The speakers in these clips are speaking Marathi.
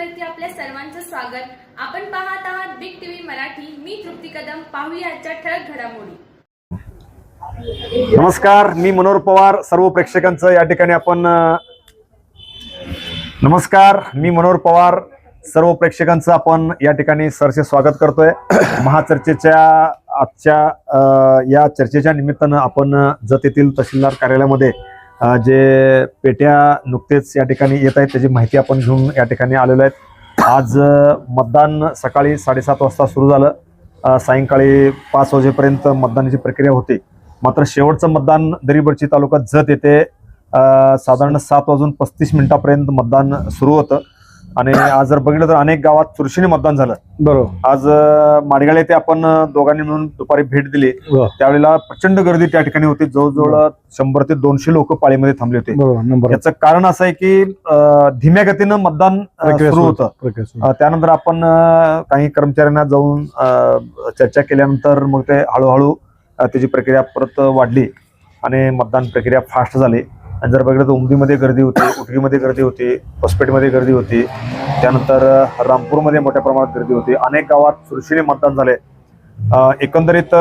चॅनलवरती आपल्या सर्वांचं स्वागत. आपण पाहत आहात बिग टीव्ही मराठी. मी तृप्ती कदम. पाहूया आजच्या ठळक घडामोडी. नमस्कार, मी मनोहर पवार. सर्व प्रेक्षकांचं या ठिकाणी आपण सर्व प्रेक्षकांचं आपण या ठिकाणी सरसे स्वागत करतोय. महाचर्चेच्या आजच्या या चर्चेच्या निमित्तानं आपण जत येथील तहसीलदार कार्यालयामध्ये जे पेट्या नुकतेच या ठिकाणी येत आहेत त्याची माहिती आपण घेऊन या ठिकाणी आलेलो आहेत. आज मतदान सकाळी 7:30 वाजता सुरू झालं. सायंकाळी 5 वाजेपर्यंत मतदानाची प्रक्रिया होती. मात्र शेवटचं मतदान दरीबडची तालुका जत येथे साधारण 7:35 मतदान सुरू होतं. आणि आज जर बघितलं तर अनेक गावात चुरशीने मतदान झालं. बरोबर. आज माडगाळ येथे आपण दोघांनी मिळून दुपारी भेट दिली. त्यावेळेला प्रचंड गर्दी त्या ठिकाणी होती. जवळजवळ 100 ते 200 लोक पाळीमध्ये थांबले होते. याचं कारण असं आहे की धीम्या गतीनं मतदान सुरू होतं. त्यानंतर आपण काही कर्मचाऱ्यांना जाऊन चर्चा केल्यानंतर मग ते हळूहळू त्याची प्रक्रिया परत वाढली आणि मतदान प्रक्रिया फास्ट झाली. आणि जर बघितलं तर उमदीमध्ये गर्दी होती, उटगीमध्ये गर्दी होती, होस्पेटमध्ये गर्दी होती, त्यानंतर रामपूरमध्ये मोठ्या प्रमाणात गर्दी होती. अनेक गावात चुरशीने मतदान झाले. एकंदरीत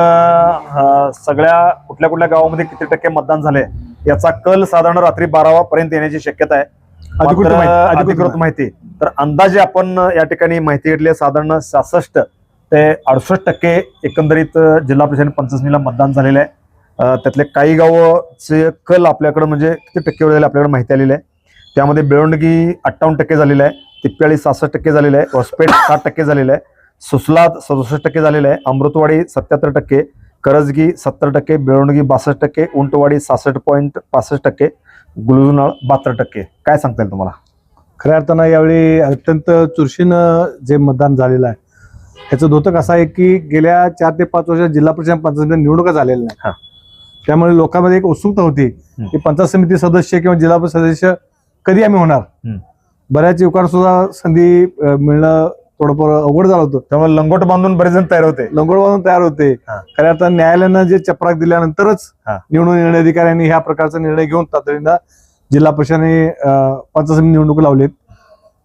सगळ्या कुठल्या गावामध्ये किती टक्के मतदान झाले याचा कल साधारण रात्री 12 पर्यंत येण्याची शक्यता आहे. अधिकृत माहिती तर अंदाजे आपण या ठिकाणी माहिती घेतली. साधारण 66 ते 68% एकंदरीत जिल्हा परिषद पंचायत मतदान झालेलं आहे. त्यातले काही गावचे कल आपल्याकडे म्हणजे किती टक्केवारी झाली आपल्याकडे माहिती आलेली आहे. त्यामध्ये बेळंडगी 58% झालेलं आहे, तिप्प्याळी 66% झालेलं आहे, होस्पेट 60% झालेलं आहे, सुसलाद 67% झालेलं आहे, अमृतवाडी 77%, करजगी 70%, बेळंडगी 62%, उंटवाडी 66.65%, गुलजुनाळ 72%. काय सांगता येईल तुम्हाला? खऱ्या अर्थानं यावेळी अत्यंत चुरशीनं जे मतदान झालेलं आहे ह्याचं द्योतक असं आहे की गेल्या 4 ते 5 वर्षात जिल्हा परिषद पंचायत निवडणुका झालेल्या नाही. त्यामुळे लोकांमध्ये एक उत्सुकता होती की पंचायत समिती सदस्य किंवा जिल्हा परिषद सदस्य कधी आम्ही होणार. बऱ्याच युवकांना सुद्धा संधी मिळणं थोडंफार अवघड झालं होतं. त्यामुळे लंगोट बांधून बरेच जण तयार होते. खऱ्या अर्थानं न्यायालयानं जे चपराक दिल्यानंतरच निवडणूक निर्णय अधिकाऱ्यांनी ह्या प्रकारचा निर्णय घेऊन तातडीनं जिल्हा परिषदेने पंचायत समिती निवडणूक लावलीत.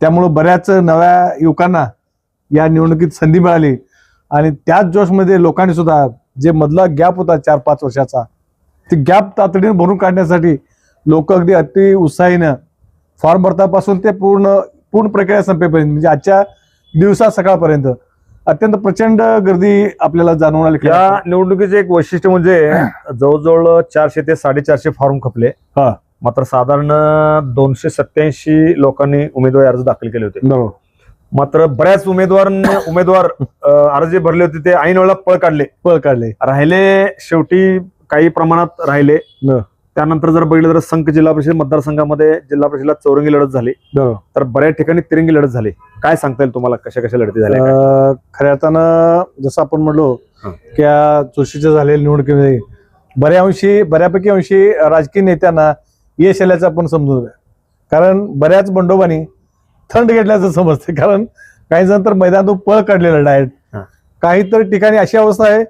त्यामुळे बऱ्याच नव्या युवकांना या निवडणुकीत संधी मिळाली आणि त्याच जोशमध्ये लोकांनी सुद्धा जे मधला गॅप होता 4-5 वर्षाचा ते गॅप तातडीने भरून काढण्यासाठी लोक अगदी अति उत्साहीनं फॉर्म भरतापासून ते पूर्ण प्रक्रिया संपेपर्यंत म्हणजे आजच्या दिवसा सकाळपर्यंत अत्यंत प्रचंड गर्दी आपल्याला जाणवून आली. या निवडणुकीचे एक वैशिष्ट्य म्हणजे जवळजवळ 400 ते 450 फॉर्म खपले. मात्र साधारण 287 लोकांनी उमेदवारी अर्ज दाखल केले होते. बरोबर. मात्र बऱ्याच उमेदवार अर्ज भरले होते ते ऐन वेळेला पळ काढले राहिले. शेवटी काही प्रमाणात राहिले. त्यानंतर जर बघितलं तर संघ जिल्हा परिषद मतदारसंघामध्ये जिल्हा परिषदेला चौरंगी लढत झाली. तर बऱ्याच ठिकाणी तिरंगी लढत झाली. काय सांगता येईल तुम्हाला कशा लढती झाल्या? खऱ्या अर्थानं जसं आपण म्हणलो की चुरशीच्या झालेल्या निवडणुकीमध्ये बऱ्यापैकी अंशी राजकीय नेत्यांना यश आल्याचं आपण समजून, कारण बऱ्याच बंडोबांनी थंड घेतल्याचं समजते. कारण काही जण तर मैदानातून पळ काढलेलं डायरेक्ट. काहीतरी ठिकाणी अशी अवस्था आहे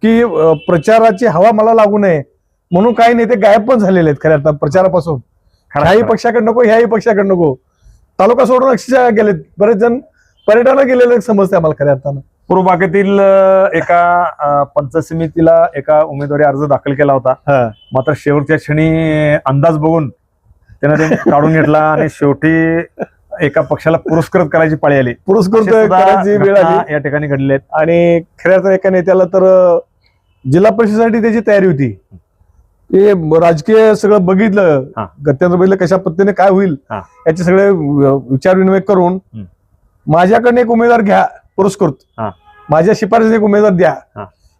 की प्रचाराची हवा मला लागू नये म्हणून काही नेते गायब पण झालेले आहेत. खऱ्या अर्थात प्रचारापासून ह्याही पक्षाकडे नको ह्याही पक्षाकडे नको तालुका सोडून अक्षरशः गेलेत. बरेच जण पर्यटनाला गेलेले समजते आम्हाला. खऱ्या अर्थानं पूर्व भागातील एका पंचायत समितीला एका उमेदवारी अर्ज दाखल केला होता. मात्र शेवटच्या क्षणी अंदाज बघून त्यानं ते काढून घेतला आणि शेवटी एका पक्षाला पुरस्कृत करायची पाळी आली. करायची वेळ आली या ठिकाणी घडले. आणि खऱ्या अर्थात एका नेत्याला तर जिल्हा परिषदेसाठी त्याची तयारी होती. हे राजकीय सगळं बघितलं, गत्यंतर बघितलं कशा पद्धतीने काय होईल याचे सगळे विचार विनिमय करून माझ्याकडे एक उमेदवार घ्या पुरस्कृत, माझ्या शिफारसीने एक उमेदवार द्या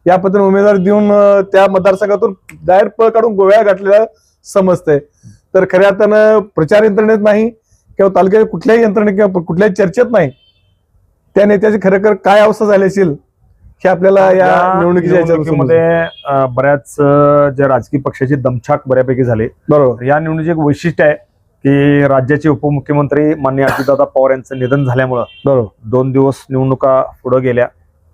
या पद्धतीने उमेदवार देऊन त्या मतदारसंघातून डायरेक्ट पळ काढून गोव्या घातलेलं समजतंय. तर खऱ्या अर्थानं प्रचार यंत्रणेत नाही किंवा तालुक्यात कुठल्याही यंत्रणेत किंवा कुठल्याही चर्चेत नाही त्या नेत्याची खरोखर काय अवस्था झाली असेल हे आपल्याला या निवडणुकीमध्ये बऱ्याच ज्या राजकीय पक्षाची दमछाक बऱ्यापैकी झाली. बरोबर. या निवडणुकीचे एक वैशिष्ट्य आहे की राज्याचे उपमुख्यमंत्री माननीय अजितदादा पवार यांचं निधन झाल्यामुळं 2 दिवस निवडणुका पुढे गेल्या.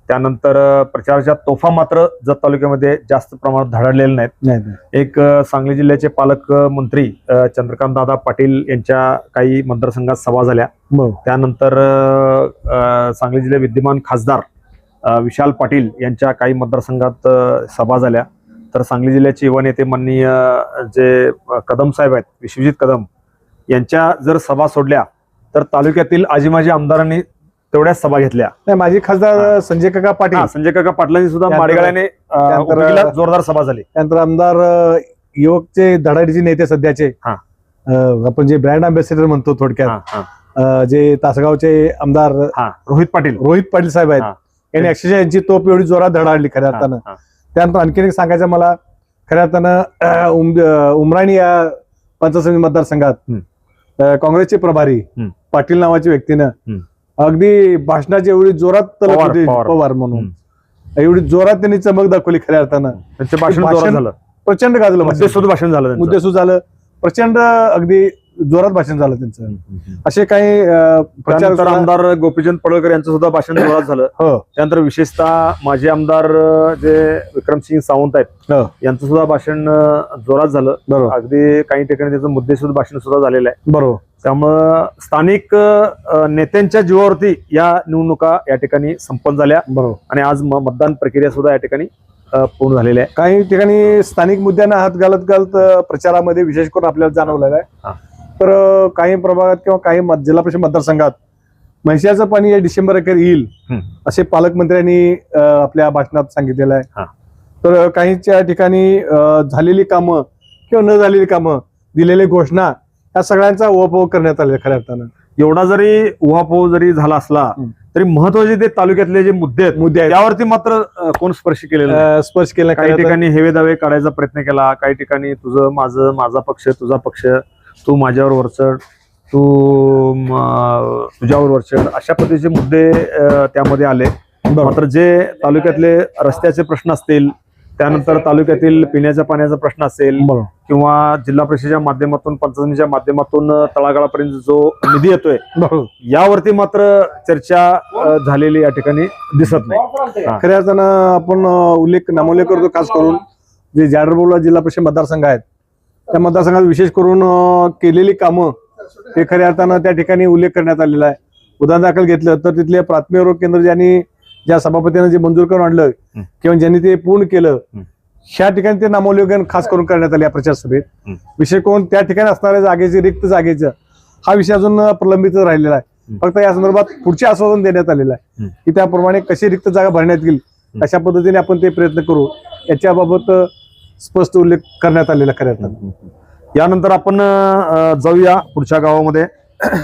त्यानंतर प्रचाराच्या तोफा मात्र जत तालुक्यामध्ये जास्त प्रमाणात धडाडलेल्या नाहीत. एक सांगली जिल्ह्याचे पालकमंत्री चंद्रकांत दादा पाटील यांच्या काही मतदारसंघात सभा झाल्या. त्यानंतर सांगली जिल्ह्यात विद्यमान खासदार विशाल पाटील यांच्या काही मतदारसंघात सभा झाल्या. तर सांगली जिल्ह्याचे युवा नेते माननीय जे कदम साहेब आहेत, विश्वजित कदम यांच्या जर सभा सोडल्या तर तालुक्यातील आजीमाजी आमदारांनी तेवढ्याच सभा घेतल्या. नाही, माजी खासदार संजय काका पाटील, संजय काका पाटलांनी सुद्धा त्यानंतर- माडेगाळ्याने त्यानंतर- जोरदार सभा झाली. त्यानंतर आमदार युवकचे धडाडीचे नेते सध्याचे, आपण जे ब्रँड अँबॅसेडर म्हणतो थोडक्यात, जे तासगावचे आमदार रोहित पाटील साहेब आहेत, यांनी अक्षरशः यांची तोप एवढी जोरात धडाडली खऱ्या अर्थानं. त्यानंतर आणखीन एक सांगायचं मला, खऱ्या अर्थानं उमराणी या पंचायत समिती मतदारसंघात काँग्रेसचे प्रभारी पाटील नावाच्या व्यक्तीनं अगदी भाषणाची एवढी जोरात तलप होती, पवार म्हणून एवढी जोरात त्यांनी चमक दाखवली खऱ्या अर्थानं. त्यांचे भाषण जोरात झालं, प्रचंड गाजलं, मुद्देसूद भाषण झालं त्यांचं. मुद्देसूद झालं, प्रचंड अगदी जोरात भाषण झालं त्यांचं. असे काही त्यानंतर आमदार गोपीचंद पडळकर यांचं सुद्धा भाषण जोरात झालं. त्यानंतर विशेषतः माजी आमदार जे विक्रमसिंग सावंत आहेत यांचं सुद्धा भाषण जोरात झालं. अगदी काही ठिकाणी त्याचं मुद्देसूद भाषण सुद्धा झालेलं आहे. बरोबर. त्यामुळं स्थानिक नेत्यांच्या जीवावरती या निवडणुका या ठिकाणी संपन्न झाल्या. बरोबर. आणि आज मतदान प्रक्रिया सुद्धा या ठिकाणी पूर्ण झालेली आहे. काही ठिकाणी स्थानिक मुद्द्यांना हात घालत प्रचारामध्ये विशेष करून आपल्याला जाणवलेला आहे. तर काही प्रभागात किंवा काही जिल्हा परिषद मतदारसंघात म्हैसाचं पाणी या डिसेंबर अखेर येईल असे पालकमंत्र्यांनी आपल्या भाषणात सांगितलेलं आहे. तर काहीच्या ठिकाणी झालेली कामं किंवा न झालेली कामं, दिलेल्या घोषणा, या सगळ्यांचा उहापोह करण्यात आले. खऱ्या अर्थानं एवढा जरी उहापोह जरी झाला असला तरी महत्वाचे ते तालुक्यातले जे मुद्दे आहेत त्यावरती मात्र कोण स्पर्श केला. काही ठिकाणी हेवे दावे काढायचा प्रयत्न केला, काही ठिकाणी तुझं माझं, माझा पक्ष तुझा पक्ष, तू माझ्यावर वरचढ, तू तुझ्यावर वरचढ, अशा पद्धतीचे मुद्दे त्यामध्ये आले. मात्र जे तालुक्यातले रस्त्याचे प्रश्न असतील, त्यानंतर तालुक्यातील पिण्याच्या पाण्याचा प्रश्न असेल किंवा जिल्हा परिषदेच्या माध्यमातून, पंचायतीच्या माध्यमातून तळागाळापर्यंत जो निधी येतोय यावरती मात्र चर्चा झालेली या ठिकाणी दिसत नाही. खऱ्या अर्थानं आपण नामोल्लेख करतो, खास करून जे जाडरबोला जिल्हा परिषद मतदारसंघ आहेत त्या मतदारसंघात विशेष करून केलेली कामं हे खऱ्या अर्थानं त्या ठिकाणी उल्लेख करण्यात आलेला आहे. उदाहरण दाखल घेतलं तर तिथले प्राथमिक आरोग्य केंद्र ज्या सभापतीनं जे मंजूर करून आणलं किंवा ज्यांनी ते पूर्ण केलं, ह्या ठिकाणी ते नामोल्लेखन खास करून करण्यात आले या प्रचार सभेत. विषय करून त्या ठिकाणी असणाऱ्या जागेचे, रिक्त जागेचं, हा विषय अजून प्रलंबित राहिलेला आहे. फक्त या संदर्भात पुढचे आश्वासन देण्यात आलेलं आहे की त्याप्रमाणे कशी रिक्त जागा भरण्यात येईल अशा पद्धतीने आपण ते प्रयत्न करू, याच्याबाबत स्पष्ट उल्लेख करण्यात आलेला खऱ्या अर्थानं. यानंतर आपण जाऊया पुढच्या गावामध्ये.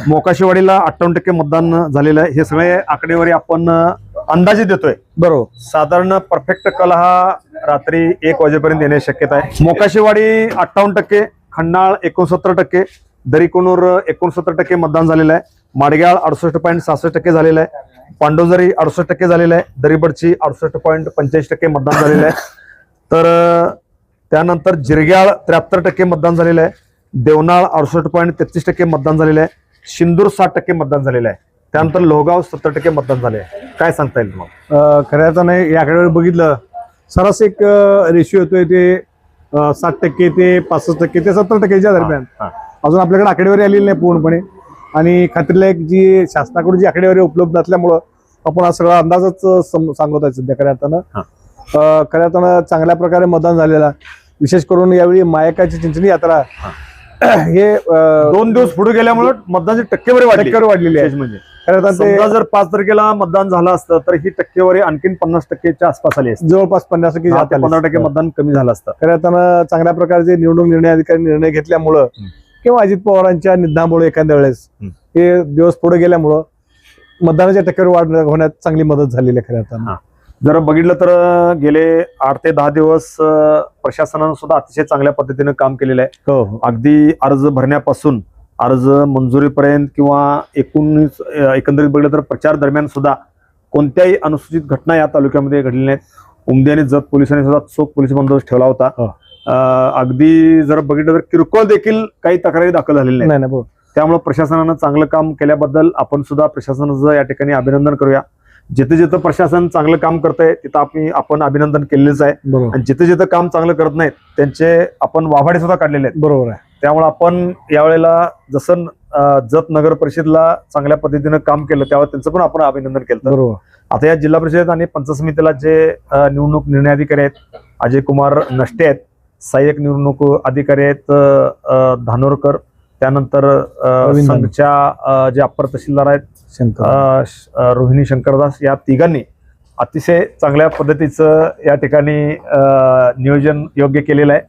मोकाशीवाडीला 58% मतदान झालेलं आहे. हे सगळे आकडेवारी आपण अंदाजे देतोय. बरोबर. साधारण परफेक्ट कल हा रात्री 1 वाजेपर्यंत येण्याची शक्यता आहे. मोकाशीवाडी 58%, खंडाळ 69%, दरीकोनूर 69% मतदान झालेलं आहे. माडग्याळ 68.66% झालेलं आहे. पांडोजरी 68% झालेलं आहे. दरीबडची 68.85% मतदान झालेलं आहे. तर त्यानंतर जिरग्याळ 73% मतदान झालेलं आहे. देवनाळ 68.33% मतदान झालेलं आहे. शिंदूर 60% मतदान झालेलं आहे. त्यानंतर लोहगाव 70% मतदान झाले आहे. काय सांगता येईल मग? खऱ्या अर्थानं याकडे बघितलं सरासरी एक रेशिओ येतोय ते 60% ते 65% ते 70%च्या दरम्यान. अजून आपल्याकडे आकडेवारी आलेली नाही पूर्णपणे, आणि खात्रीलायक जी शासनाकडून जी आकडेवारी उपलब्ध असल्यामुळं आपण हा सगळा अंदाजच सांगत आहे सध्या. खऱ्या अर्थानं चांगल्या प्रकारे मतदान झालेला. विशेष करून यावेळी मायकाची चिंचणी यात्रा हे 2 दिवस पुढे गेल्यामुळे मतदानाची टक्केवारी वाढलेली आहे. म्हणजे समजा जर 5 तारखेला मतदान झालं असतं तर ही टक्केवारी आणखीन 50%च्या आसपास आली असते. जवळपास 50% मतदान कमी झालं असतं. खऱ्या अर्थानं चांगल्या प्रकारचे निवडणूक निर्णय अधिकारी निर्णय घेतल्यामुळं किंवा अजित पवारांच्या निधनामुळे एखाद्या वेळेस हे दिवस पुढे गेल्यामुळं मतदानाच्या टक्केवारी वाढ होण्यात चांगली मदत झालेली आहे. खऱ्या अर्थानं जर बघितलं तर गेले 8 ते 10 दिवस प्रशासनानं सुद्धा अतिशय चांगल्या पद्धतीनं काम केलेलं आहे. अगदी अर्ज भरण्यापासून अर्ज मंजुरीपर्यंत किंवा एकंदरीत बघितलं तर प्रचार दरम्यान सुद्धा कोणत्याही अनुसूचित घटना या तालुक्यामध्ये घडलेल्या नाहीत. उमदी आणि जत पोलिसांनी सुद्धा चोख पोलीस बंदोबस्त ठेवला होता. अगदी जर बघितलं तर किरकोळ देखील काही तक्रारी दाखल झालेल्या नाही. त्यामुळे प्रशासनानं चांगलं काम केल्याबद्दल आपण सुद्धा प्रशासनाचं या ठिकाणी अभिनंदन करूया. जिथे जिथं प्रशासन चांगलं काम करतंय तिथं आपण अभिनंदन केलेलंच आहे. बरोबर आणि जिथे जिथं काम चांगलं करत नाहीत त्यांचे आपण वाभाडे सुद्धा काढलेले आहेत. बरोबर आहे. त्यामुळे आपण यावेळेला जसं जत नगर परिषदला चांगल्या पद्धतीनं काम केलं त्यावेळेला त्यांचं पण आपण अभिनंदन केलं. बरोबर. आता या जिल्हा परिषद आणि पंचायत समितीला जे निवडणूक निर्णय अधिकारी आहेत अजय कुमार नष्टे आहेत, सहाय्यक निवडणूक अधिकारी आहेत धानोरकर, त्यानंतर संघच्या जे अप्पर तहसीलदार आहेत रोहिणी शंकरदास, या तिघांनी अतिशय चांगल्या पद्धतीचं या ठिकाणी नियोजन योग्य केलेलं आहे.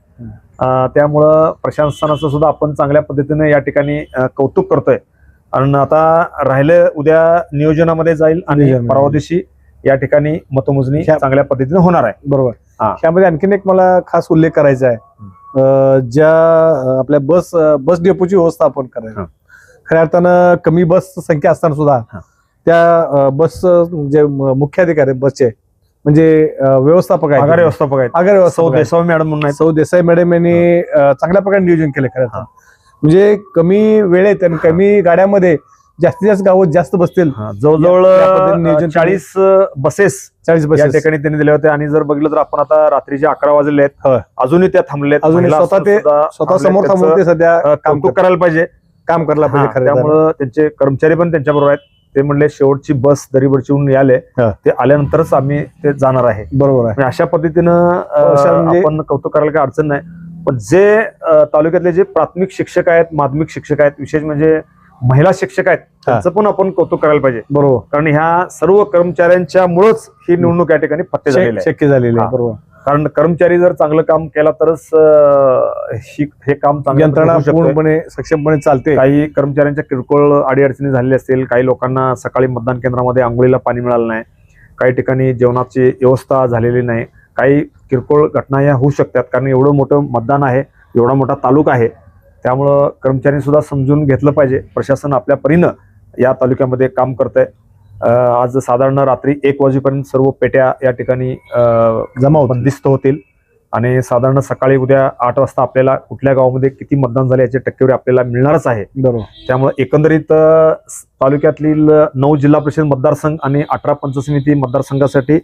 त्यामुळं प्रशासनाचं सुद्धा आपण चांगल्या पद्धतीने या ठिकाणी कौतुक करतोय. आणि आता राहिलं उद्या नियोजनामध्ये जाईल आणि परवा दिवशी या ठिकाणी मतमोजणी चांगल्या पद्धतीने होणार आहे. बरोबर. त्यामध्ये आणखीन एक मला खास उल्लेख करायचा आहे, ज्या आपल्या बस डेपोची व्यवस्था आपण करायची. खऱ्या अर्थानं कमी बस संख्या असताना सुद्धा त्या बस जे मुख्य अधिकारी बसचे म्हणजे व्यवस्थापक आहेत, आगार व्यवस्थापक देसाई मॅडम म्हणून सौ देसाई मॅडम यांनी चांगल्या प्रकारे नियोजन केलं. खरं म्हणजे कमी वेळेत आणि कमी गाड्यामध्ये जास्तीत जास्त गावात जास्त बसतील. जवळजवळ 40 बसेस या ठिकाणी त्यांनी दिले होते. आणि जर बघितलं तर आपण आता रात्रीचे 11 वाजले आहेत, अजूनही त्या थांबले आहेत. अजून स्वतः समोर थांबून ते सध्या काम करायला पाहिजे, काम करायला पाहिजे. त्यामुळं त्यांचे कर्मचारी पण त्यांच्या बरोबर आहेत. ते म्हणले शेवटची बस दरीवरची याले, ते आल्यानंतरच आम्ही ते जाणार आहे. बरोबर आहे. अशा पद्धतीनं आपण कौतुक करायला काही अडचण नाही. पण जे तालुक्यातले जे प्राथमिक शिक्षक आहेत, माध्यमिक शिक्षक आहेत, विशेष म्हणजे महिला शिक्षक आहेत, त्यांचं पण आपण कौतुक करायला पाहिजे. बरोबर. कारण ह्या सर्व कर्मचाऱ्यांच्या मुळेच ही निवडणूक या ठिकाणी शक्य झालेली आहे. बरोबर. कारण कर्मचारी जर चांगलं काम केला तरच हे काम यंत्रणा पूर्णपणे सक्षमपणे चालते. काही कर्मचाऱ्यांच्या किरकोळ अडीअडचणी झालेल्या असतील, काही लोकांना सकाळी मतदान केंद्रामध्ये आंघोळीला पाणी मिळालं नाही, काही ठिकाणी जेवणाची व्यवस्था झालेली नाही, काही किरकोळ घटना या होऊ शकतात. कारण एवढं मोठं मतदान आहे, एवढा मोठा तालुका आहे, त्यामुळं कर्मचाऱ्यांनी सुद्धा समजून घेतलं पाहिजे. प्रशासन आपल्या परीनं या तालुक्यामध्ये काम करतंय. आज साधारण रात्री 1 वाजेपर्यंत सर्व पेट्या या ठिकाणी बंदिस्त होतील आणि साधारण सकाळी उद्या 8 वाजता आपल्याला कुठल्या गावामध्ये किती मतदान झाले याची टक्केवारी आपल्याला मिळणारच आहे. बरोबर. त्यामुळे एकंदरीत तालुक्यातील 9 जिल्हा परिषद मतदारसंघ आणि 18 पंचायत समिती मतदारसंघासाठी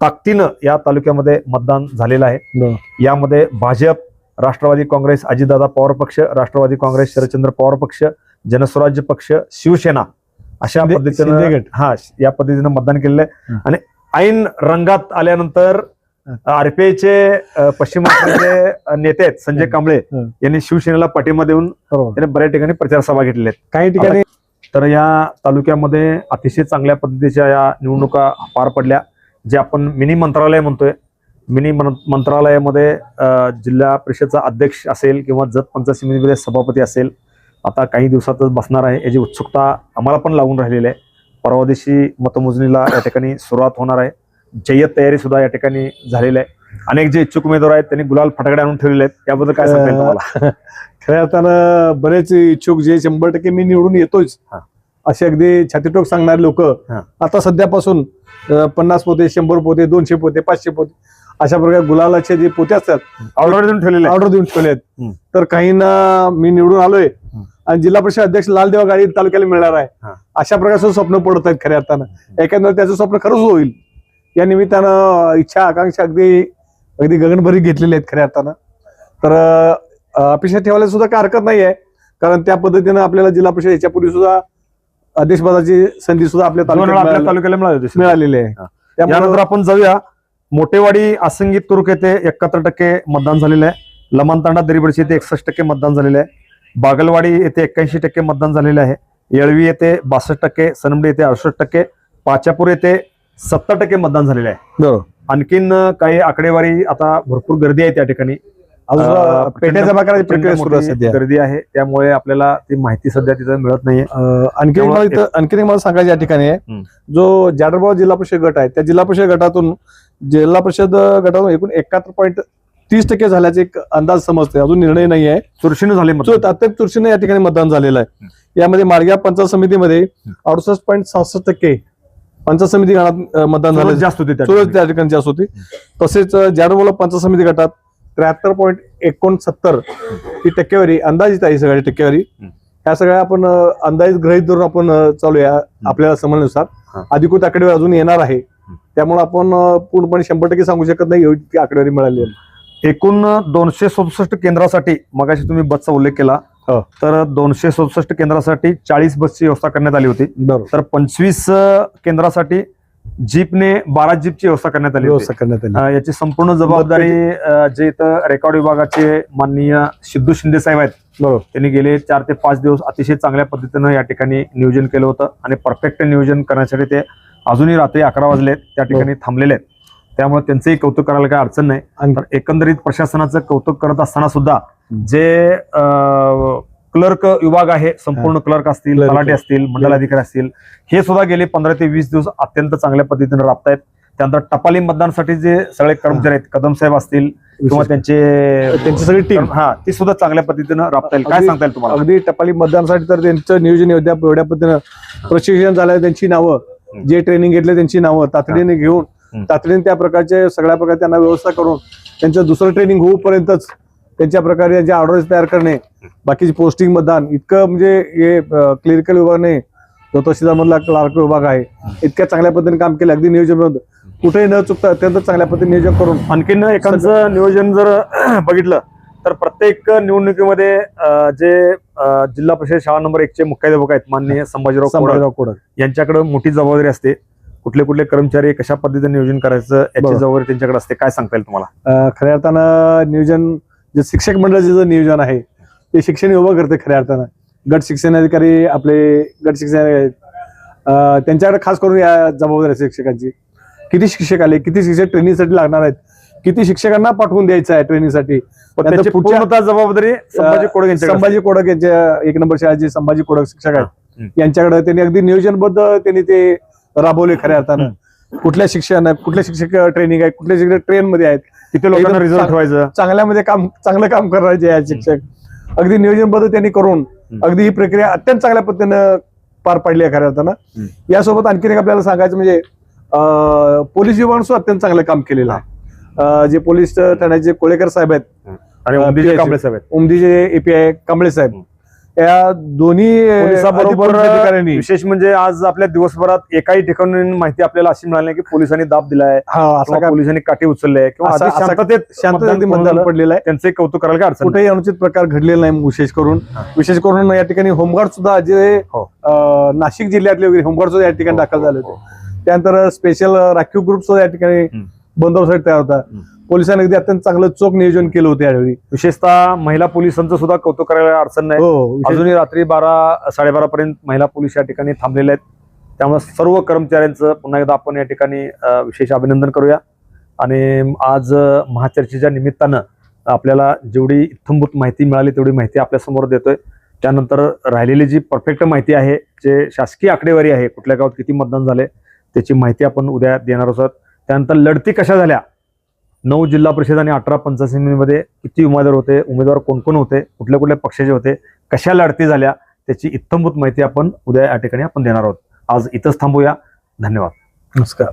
ताकदीनं या तालुक्यामध्ये मतदान झालेलं आहे. यामध्ये भाजप, राष्ट्रवादी काँग्रेस अजितदादा पवार पक्ष, राष्ट्रवादी काँग्रेस शरदचंद्र पवार पक्ष, जनस्वराज्य पक्ष, शिवसेना अशा पद्धतीनं या पद्धतीनं मतदान केलेलं आहे. आणि ऐन रंगात आल्यानंतर आरपीआयचे पश्चिम महाराष्ट्राचे नेते आहेत संजय कांबळे यांनी शिवसेनेला पाठिंबा देऊन त्यांनी बऱ्याच ठिकाणी प्रचार सभा घेतलेल्या आहेत. काही ठिकाणी तर या तालुक्यामध्ये अतिशय चांगल्या पद्धतीच्या या निवडणुका पार पडल्या. जे आपण मिनी मंत्रालय म्हणतोय, मिनी मंत्रालयामध्ये जिल्हा परिषदचा अध्यक्ष असेल किंवा जत पंचायत समितीमध्ये सभापती असेल, आता काही दिवसातच बसणार आहे. याची उत्सुकता आम्हाला पण लागून राहिलेली आहे. परवा दिवशी मतमोजणीला या ठिकाणी सुरुवात होणार आहे. जय्यत तयारी सुद्धा या ठिकाणी झालेली आहे. अनेक जे इच्छुक उमेदवार आहेत त्यांनी गुलाल फटाकडे आणून ठेवलेले आहेत. याबद्दल काय सांगता येईल तुम्हाला? खऱ्या अर्थानं बरेच इच्छुक जे 100% मी निवडून येतोच असे अगदी छातीटोक सांगणारे लोक आता सध्यापासून 50 पोते, 100 पोते, 200 पोते, 500 पोते अशा प्रकारे गुलालाचे जे पोते असतात ऑर्डर देऊन ठेवले आहेत. तर काहींना मी निवडून आलोय आणि जिल्हा परिषद अध्यक्ष लालदेवा गाडी तालुक्याला मिळणार आहे अशा प्रकारचं स्वप्न पडत आहेत. खऱ्या अर्थानं एखाद्या त्याचं स्वप्न खरंच होईल या निमित्तानं इच्छा आकांक्षा अगदी गगनभरी घेतलेली आहेत खऱ्या अर्थानं. तर अपेक्षा ठेवायला सुद्धा काय हरकत नाही आहे, कारण त्या पद्धतीनं आपल्याला जिल्हा परिषद याच्यापूर्वी सुद्धा अध्यक्षपदाची संधी सुद्धा आपल्या तालुक्याला मिळालेली आहे. त्यानंतर आपण जाऊया मोठेवाडी आसंगी तुर्क येथे 71% मतदान झालेलं आहे. लमानतांडा दरीबडशी येथे 61% मतदान झालेलं आहे. बागलवाडी येथे 81% मतदान झालेलं आहे. येळवी येथे 62%, सनमडी येथे 68%, पाचापूर येथे 70% मतदान झालेलं आहे. आणखीन काही आकडेवारी, आता भरपूर गर्दी आहे त्या ठिकाणी, पेट्या जमा करायची प्रक्रिया सुरू आहे, गर्दी आहे, त्यामुळे आपल्याला ती माहिती सध्या तिथं मिळत नाहीये. आणखी मला सांगायचं या ठिकाणी जो जाडरबाव जिल्हा परिषद गट आहे त्या जिल्हा परिषद गटातून एकूण 71.30% झाल्याचे एक अंदाज समजते. अजून निर्णय नाही आहे, चुरशीनं झाले, चुरशीनं या ठिकाणी मतदान झालेलं आहे. यामध्ये माडग्या पंचायत समितीमध्ये 68.66% पंचायत समिती गणात मतदान झालं, जास्त होते त्या ठिकाणी जास्त होती. तसेच जाडरबाव पंचायत समिती गटात 73.69 ही टक्केवारी अंदाजित आहे. सगळी टक्केवारी ह्या सगळ्या आपण अंदाजित ग्रहित धरून आपण चालूया आपल्याला समजण्यानुसार. हा. अधिकृत आकडेवारी अजून येणार आहे, त्यामुळे आपण पूर्णपणे 100% सांगू शकत नाही एवढी ती आकडेवारी मिळाली आहे. एकूण 267 केंद्रासाठी मगाशी तुम्ही बसचा उल्लेख केला, हो. तर 267 केंद्रासाठी 40 बसची व्यवस्था करण्यात आली होती. बरोबर. तर 25 केंद्रासाठी जीपने 12 जीपची व्यवस्था करण्यात आली होती. व्यवस्था करण्यात आली. याची संपूर्ण जबाबदारी जे इथं रेकॉर्ड विभागाचे माननीय सिद्धू शिंदे साहेब आहेत, बरोबर. त्यांनी गेले 4 ते 5 दिवस अतिशय चांगल्या पद्धतीनं या ठिकाणी नियोजन केलं होतं आणि परफेक्ट नियोजन करण्यासाठी ते अजूनही रात्री 11 वाजले त्या ठिकाणी थांबलेले आहेत. त्यामुळे त्यांचंही कौतुक करायला काही अडचण नाही. तर एकंदरीत प्रशासनाचं कौतुक करत असताना सुद्धा जे क्लर्क विभाग आहे, संपूर्ण क्लर्क असतील, Clerk. तलाठी असतील, मंडलाधिकारी असतील, हे सुद्धा गेले 15 ते 20 दिवस अत्यंत चांगल्या पद्धतीने राबतायत. त्यानंतर टपाली मतदानासाठी जे सगळे कर्मचारी आहेत, कदम साहेब असतील किंवा त्यांची सगळी टीम ती सुद्धा चांगल्या पद्धतीनं राबता येईल. काय अगदी- सांगता येईल तुम्हाला? अगदी टपाली मतदानासाठी तर त्यांचं नियोजन एवढ्या पद्धतीनं प्रशिक्षण झालं, त्यांची नावं, जे ट्रेनिंग घेतले त्यांची नावं तातडीने घेऊन तातडीने त्या प्रकारचे सगळ्या प्रकारे त्यांना व्यवस्था करून त्यांचं दुसरं ट्रेनिंग होऊपर्यंतच त्यांच्या प्रकारे त्यांच्या ऑर्डर्स तयार करणे, बाकीची पोस्टिंग मतदान इतकं म्हणजे हे क्लिनिकल विभाग नाही, जो तहसीलदार मधला क्लार्क विभाग आहे, इतक्या चांगल्या पद्धतीने काम केलं. अगदी नियोजन कुठेही न चुकता अत्यंत चांगल्या पद्धतीने नियोजन करून आणखीन एखादं नियोजन जर बघितलं तर प्रत्येक निवडणुकीमध्ये जे जिल्हा परिषद शाळा नंबर 1 चे मुख्याध्यापक आहेत माननीय संभाजीराव कोडक यांच्याकडे मोठी जबाबदारी असते. कुठले कुठले कर्मचारी कशा पद्धतीने नियोजन करायचं याची बरोबर. जबाबदारी त्यांच्याकडे असते. काय सांगता येईल तुम्हाला? खऱ्या अर्थानं नियोजन जे शिक्षक मंडळाचे जे नियोजन आहे ते शिक्षण विभाग करते. खऱ्या अर्थानं गट शिक्षण अधिकारी आपले गट शिक्षण आहेत, त्यांच्याकडे खास करून या जबाबदारी आहे शिक्षकांची. किती शिक्षक आले, किती शिक्षक ट्रेनिंगसाठी लागणार आहेत, किती शिक्षकांना पाठवून द्यायचं आहे ट्रेनिंगसाठी, त्याची पूर्णतः जबाबदारी संभाजी कोडक यांच्याकडे संभाजी कोडक यांच्या 1 नंबर शाळेचे संभाजी कोडक शिक्षक आहेत, यांच्याकडे त्यांनी अगदी नियोजनबद्ध त्यांनी ते राबवले. खऱ्या अर्थानं कुठल्या शिक्षक ट्रेनिंग आहे, कुठल्या शिक्षक ट्रेन मध्ये आहेत, किती लोकांना रिझल्ट ठेवायचं, चांगलं काम करायचे आहेत शिक्षक. अगदी नियोजनबद्ध त्यांनी करून अगदी ही प्रक्रिया अत्यंत चांगल्या पद्धतीनं पार पाडली आहे खऱ्या अर्थानं. यासोबत आणखीन एक आपल्याला सांगायचं म्हणजे पोलीस विभागानं सुद्धा अत्यंत चांगलं काम केलेलं आहे. जे पोलीस ठाण्याचे कोळेकर साहेब आहेत आणि उमदीचे कांबळे साहेब आहेत, उमदीचे API कांबळे साहेब, या दोन्ही पोलिसाबरोबर अधिकाऱ्यांनी विशेष म्हणजे आज आपल्या दिवसभरात एकाही ठिकाणी माहिती आपल्याला अशी मिळाली नाही की पोलिसांनी दाब दिलाय असा किंवा पोलिसांनी काठी उचलले किंवा असा- अगदी असा- शांततेत मतदान पडलेलं आहे. त्यांचे कौतुक करायला काय अडचण नाही. कुठेही अनुचित प्रकार घडलेला नाही. विशेष करून या ठिकाणी होमगार्ड सुद्धा जे हो. नाशिक जिल्ह्यातले वगैरे होमगार्ड सुद्धा या ठिकाणी दाखल झाले होते. त्यानंतर स्पेशल राखीव ग्रुप सुद्धा या ठिकाणी बंदोबस्त तयार होता. पोलिसांनी अगदी अत्यंत चांगलं चोख नियोजन केलं होतं यावेळी. विशेषतः महिला पोलिसांचं सुद्धा कौतुक करायला अडचण नाही. अजूनही रात्री 12-12:30 पर्यंत महिला पोलीस या ठिकाणी थांबलेले आहेत. त्यामुळे सर्व कर्मचाऱ्यांचं पुन्हा एकदा आपण या ठिकाणी विशेष अभिनंदन करूया. आणि आज महाचर्चेच्या निमित्तानं आपल्याला जेवढी इत्थंभूत माहिती मिळाली तेवढी माहिती आपल्या समोर देतोय. त्यानंतर राहिलेली जी परफेक्ट माहिती आहे, जे शासकीय आकडेवारी आहे, कुठल्या गावात किती मतदान झाले त्याची माहिती आपण उद्या देणार आहोत. त्यानंतर लढती कशा झाल्या, 9 जिल्हा परिषद आणि 18 पंचायत समितीमध्ये किती उमेदवार कोण कोण होते, कुठल्या कुठल्या पक्षाचे होते, कशा लढती झाल्या त्याची इत्थंभूत माहिती आपण उद्या या ठिकाणी आपण देणार आहोत. आज इथंच थांबूया. धन्यवाद. नमस्कार.